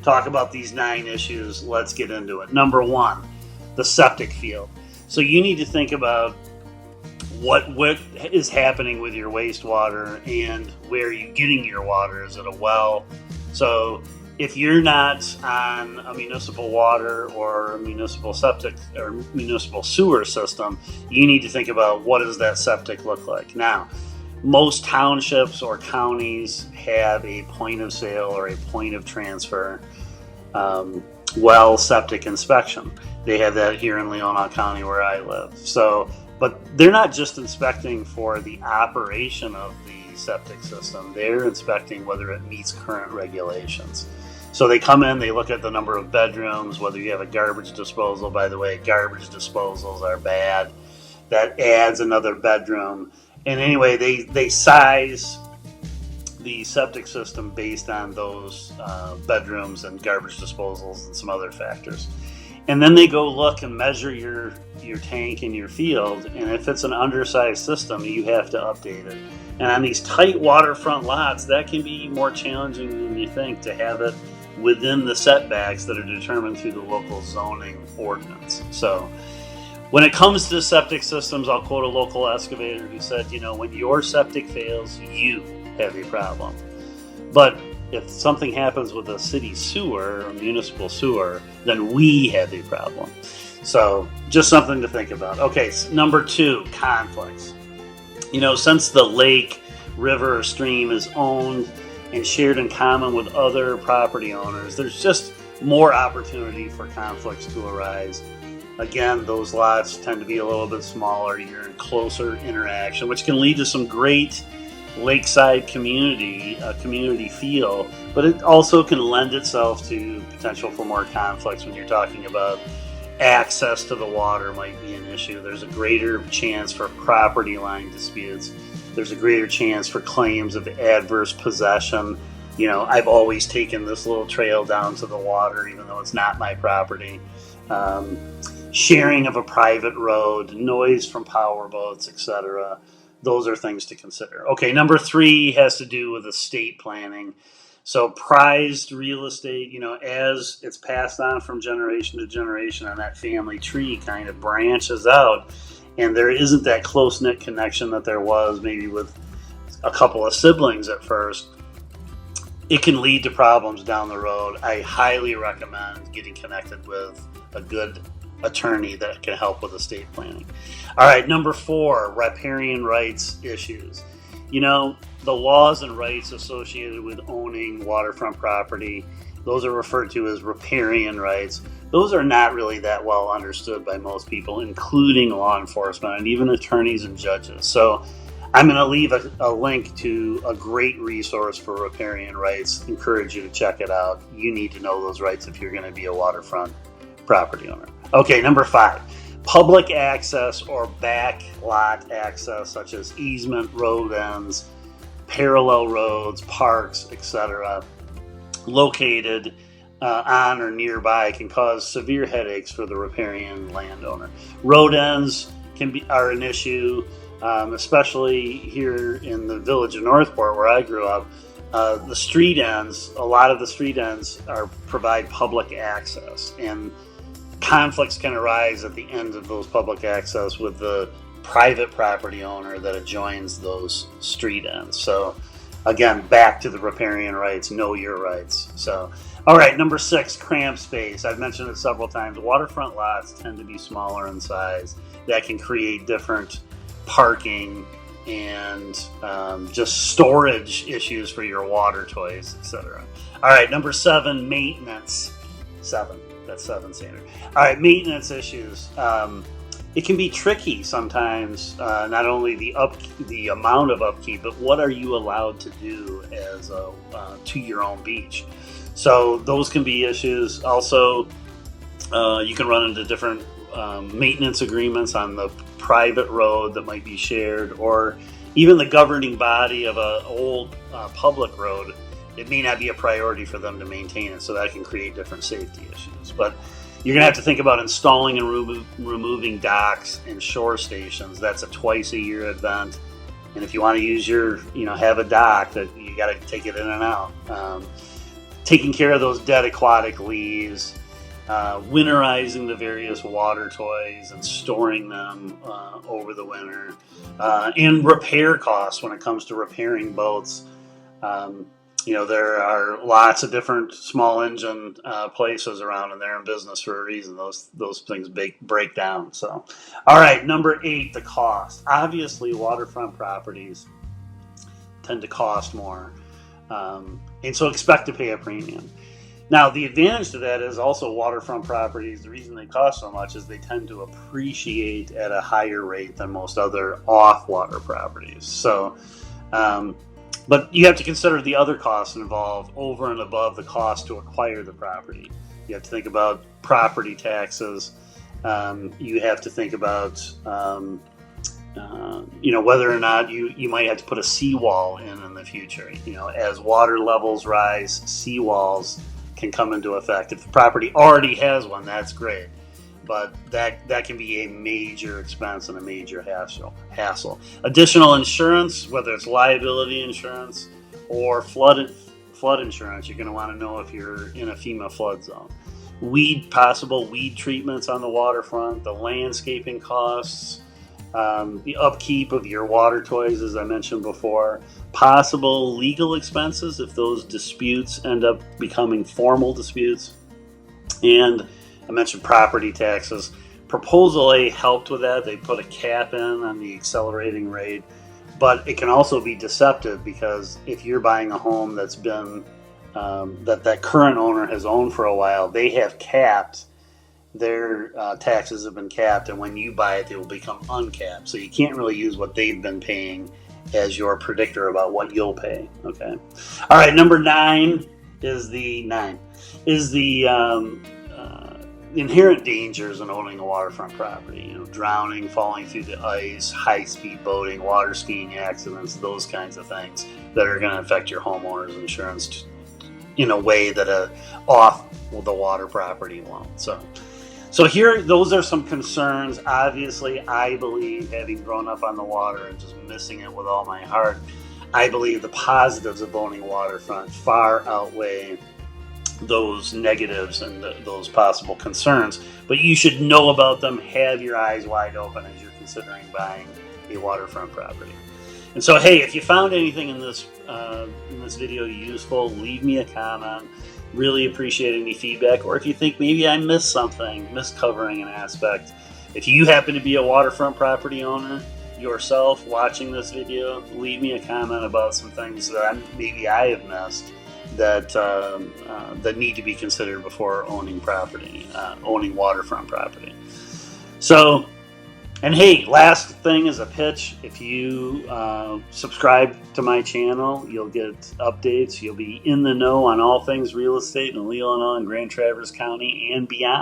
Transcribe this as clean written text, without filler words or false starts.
talk about these 9 issues. Let's get into it. Number 1, the septic field. So you need to think about what is happening with your wastewater and where are you getting your water. Is it a well? So if you're not on a municipal water or a municipal septic or municipal sewer system, you need to think about what does that septic look like. Now, most townships or counties have a point of sale or a point of transfer well septic inspection. They have that here in Leelanau County where I live. So, but they're not just inspecting for the operation of the septic system. They're inspecting whether it meets current regulations. So they come in, they look at the number of bedrooms, whether you have a garbage disposal. By the way, garbage disposals are bad. That adds another bedroom. And anyway, they size the septic system based on those bedrooms and garbage disposals and some other factors. And then they go look and measure your tank in your field, and if it's an undersized system, you have to update it. And on these tight waterfront lots, that can be more challenging than you think to have it within the setbacks that are determined through the local zoning ordinance. So when it comes to septic systems, I'll quote a local excavator who said, when your septic fails, you have a problem. But if something happens with a city sewer or municipal sewer, then we have a problem. So just something to think about. Okay, number 2, conflicts. Since the lake, river, or stream is owned and shared in common with other property owners, there's just more opportunity for conflicts to arise. Again, those lots tend to be a little bit smaller. You're in closer interaction, which can lead to some great lakeside community feel, but it also can lend itself to potential for more conflicts when you're talking about access to the water might be an issue. There's a greater chance for property line disputes. There's a greater chance for claims of adverse possession. I've always taken this little trail down to the water even though it's not my property. Sharing of a private road, noise from power boats, etc. Those are things to consider. Okay, number 3 has to do with estate planning. So prized real estate, as it's passed on from generation to generation and that family tree kind of branches out and there isn't that close-knit connection that there was maybe with a couple of siblings at first, it can lead to problems down the road. I highly recommend getting connected with a good attorney that can help with estate planning. All right, number 4, riparian rights issues. The laws and rights associated with owning waterfront property, those are referred to as riparian rights. Those are not really that well understood by most people, including law enforcement and even attorneys and judges. So I'm going to leave a link to a great resource for riparian rights. Encourage you to check it out. You need to know those rights if you're going to be a waterfront property owner. Okay, number 5, public access or back lot access, such as easement, road ends, parallel roads, parks, etc., located on or nearby can cause severe headaches for the riparian landowner. Road ends are an issue, especially here in the village of Northport where I grew up. The street ends, a lot of the street ends provide public access, and conflicts can arise at the end of those public access with the private property owner that adjoins those street ends. So again, back to the riparian rights, know your rights. So, all right, number 6, cramped space. I've mentioned it several times. Waterfront lots tend to be smaller in size. That can create different parking and just storage issues for your water toys, etc. All right, number 7, maintenance. 7. That's 7 standard. All right, maintenance issues. It can be tricky sometimes, not only the amount of upkeep, but what are you allowed to do as to your own beach. So those can be issues. Also, you can run into different maintenance agreements on the private road that might be shared, or even the governing body of an old public road. It may not be a priority for them to maintain it, so that can create different safety issues. But you're going to have to think about installing and removing docks and shore stations. That's a twice-a-year event. And if you want to use have a dock, that you got to take it in and out. taking care of those dead aquatic leaves, winterizing the various water toys and storing them over the winter, and repair costs when it comes to repairing boats. There are lots of different small engine places around, and they're in business for a reason. Those things break down. So, all right, number 8, the cost. Obviously, waterfront properties tend to cost more, and so expect to pay a premium. Now, the advantage to that is also waterfront properties, the reason they cost so much is they tend to appreciate at a higher rate than most other off-water properties. So, but you have to consider the other costs involved over and above the cost to acquire the property. You have to think about property taxes. You have to think about whether or not you might have to put a seawall in the future. As water levels rise, seawalls can come into effect. If the property already has one, that's great, but that can be a major expense and a major hassle. Additional insurance, whether it's liability insurance or flood insurance, you're going to want to know if you're in a FEMA flood zone. Possible weed treatments on the waterfront, the landscaping costs, the upkeep of your water toys, as I mentioned before, possible legal expenses if those disputes end up becoming formal disputes, and I mentioned property taxes. Proposal A helped with that. They put a cap in on the accelerating rate, but it can also be deceptive because if you're buying a home that's been that current owner has owned for a while, they have capped their taxes have been capped, and when you buy it, they will become uncapped. So you can't really use what they've been paying as your predictor about what you'll pay. Okay. All right. Number 9 is the inherent dangers in owning a waterfront property. Drowning, falling through the ice, high-speed boating, water skiing accidents, those kinds of things that are going to affect your homeowner's insurance in a way that the water property won't. So here, those are some concerns. Obviously, I believe, having grown up on the water and just missing it with all my heart, I believe the positives of owning waterfront far outweigh those negatives and those possible concerns. But you should know about them, have your eyes wide open as you're considering buying a waterfront property. And so, hey, if you found anything in this video useful, leave me a comment. Really appreciate any feedback, or if you think maybe I missed covering an aspect. If you happen to be a waterfront property owner yourself watching this video, leave me a comment about some things that maybe I have missed that need to be considered before owning waterfront property. So, and hey, last thing is a pitch. If you subscribe to my channel, you'll get updates. You'll be in the know on all things real estate in Leelanau and Grand Traverse County and beyond.